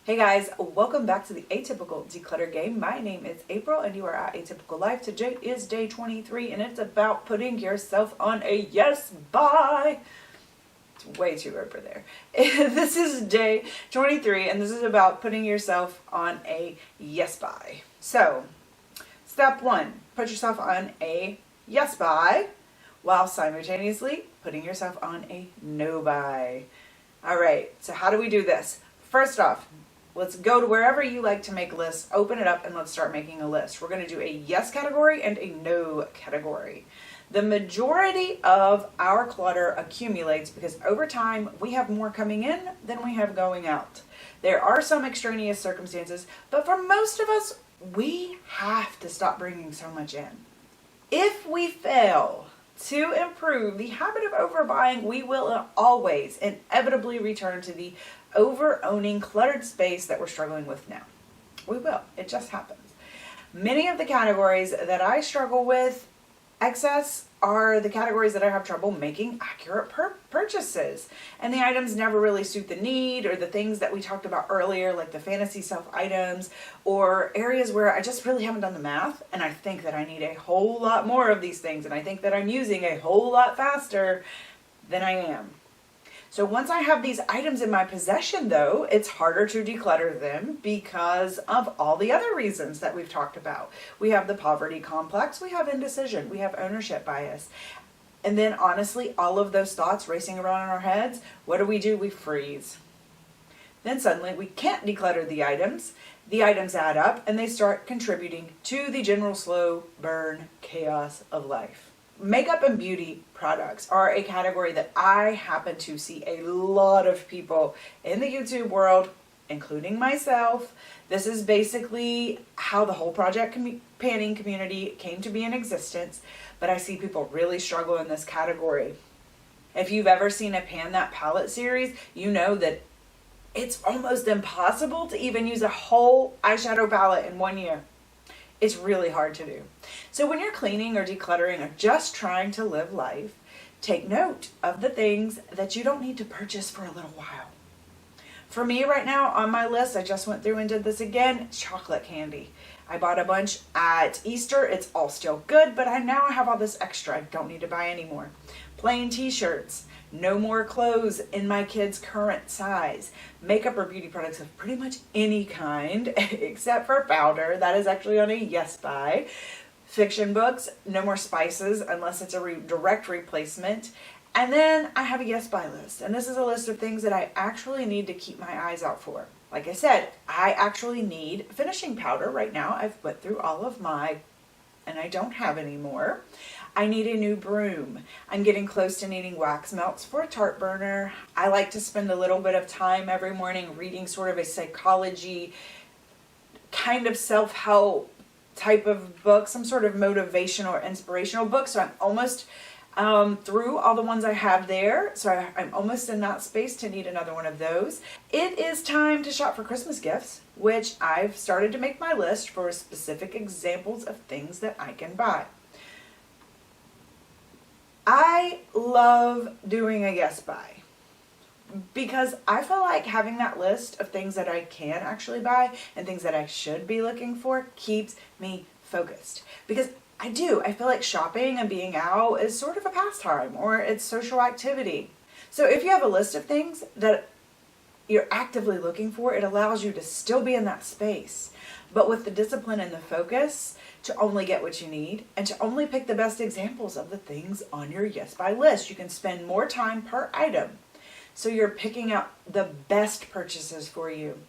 Hey guys, welcome back to the Atypical Declutter game. My name is April and you are at Atypical Life. Today is day 23 and it's about putting yourself on a yes buy. It's way too over there. This is day 23 and this is about putting yourself on a yes buy. So, step one, put yourself on a yes buy while simultaneously putting yourself on a no buy. All right, so how do we do this? First off, let's go to wherever you like to make lists, open it up, and let's start making a list. We're going to do a yes category and a no category. The majority of our clutter accumulates because over time we have more coming in than we have going out. There are some extraneous circumstances, but for most of us, we have to stop bringing so much in. If we fail to improve the habit of overbuying, we will always inevitably return to the over-owning cluttered space that we're struggling with now. We will. It just happens. Many of the categories that I struggle with excess are the categories that I have trouble making accurate purchases. And the items never really suit the need, or the things that we talked about earlier, like the fantasy self items, or areas where I just really haven't done the math and I think that I need a whole lot more of these things and I think that I'm using a whole lot faster than I am. So once I have these items in my possession, though, it's harder to declutter them because of all the other reasons that we've talked about. We have the poverty complex, we have indecision, we have ownership bias. And then honestly, all of those thoughts racing around in our heads, what do? We freeze. Then suddenly we can't declutter the items add up and they start contributing to the general slow burn chaos of life. Makeup and beauty products are a category that I happen to see a lot of people in the YouTube world, including myself. This is basically how the whole project panning community came to be in existence, but I see people really struggle in this category. If you've ever seen a Pan That Palette series, you know that it's almost impossible to even use a whole eyeshadow palette in 1 year. It's really hard to do. So when you're cleaning or decluttering or just trying to live life, take note of the things that you don't need to purchase for a little while. For me right now on my list, I just went through and did this again, chocolate candy. I bought a bunch at Easter. It's all still good, but now I have all this extra. I don't need to buy any more. Plain t-shirts. No more clothes in my kids' current size. Makeup or beauty products of pretty much any kind, except for powder. That is actually on a yes buy. Fiction books, no more spices unless it's a direct replacement. And then I have a yes buy list. And this is a list of things that I actually need to keep my eyes out for. Like I said, I actually need finishing powder right now. I've went through all of my, and I don't have any more. I need a new broom. I'm getting close to needing wax melts for a tart burner. I like to spend a little bit of time every morning reading sort of a psychology, kind of self-help type of book, some sort of motivational or inspirational book. So I'm almost through all the ones I have there. So I'm almost in that space to need another one of those. It is time to shop for Christmas gifts, which I've started to make my list for specific examples of things that I can buy. I love doing a yes buy because I feel like having that list of things that I can actually buy and things that I should be looking for keeps me focused. Because I feel like shopping and being out is sort of a pastime or it's social activity. So if you have a list of things that you're actively looking for, it allows you to still be in that space, but with the discipline and the focus to only get what you need and to only pick the best examples of the things on your yes buy list. You can spend more time per item. So you're picking out the best purchases for you.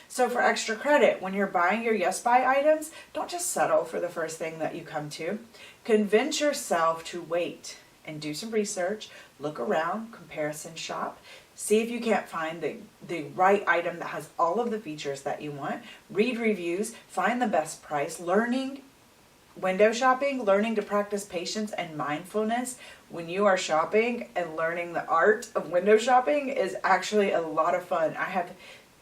So for extra credit, when you're buying your yes buy items, don't just settle for the first thing that you come to. Convince yourself to wait and do some research, look around, comparison shop, see if you can't find the right item that has all of the features that you want, read reviews, find the best price, window shopping, learning to practice patience and mindfulness when you are shopping and learning the art of window shopping is actually a lot of fun. I have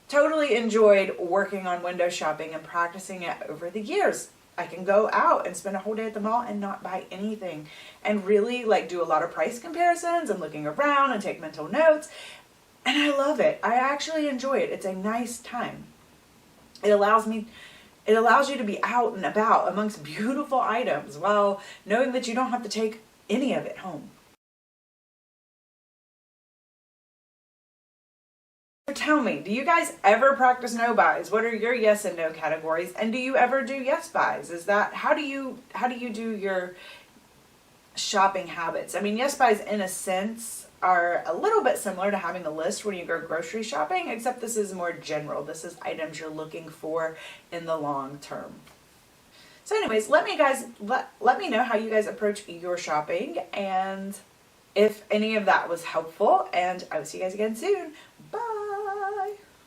totally enjoyed working on window shopping and practicing it over the years. I can go out and spend a whole day at the mall and not buy anything and really do a lot of price comparisons and looking around and take mental notes. And I love it. I actually enjoy it. It's a nice time. It allows you to be out and about amongst beautiful items while knowing that you don't have to take any of it home. So tell me, do you guys ever practice no buys? What are your yes and no categories? And do you ever do yes buys? How do you do your shopping habits? I mean, yes buys in a sense are a little bit similar to having a list when you go grocery shopping, except this is more general. This is items you're looking for in the long term. So anyways, let me know how you guys approach your shopping and if any of that was helpful, and I will see you guys again soon. Bye.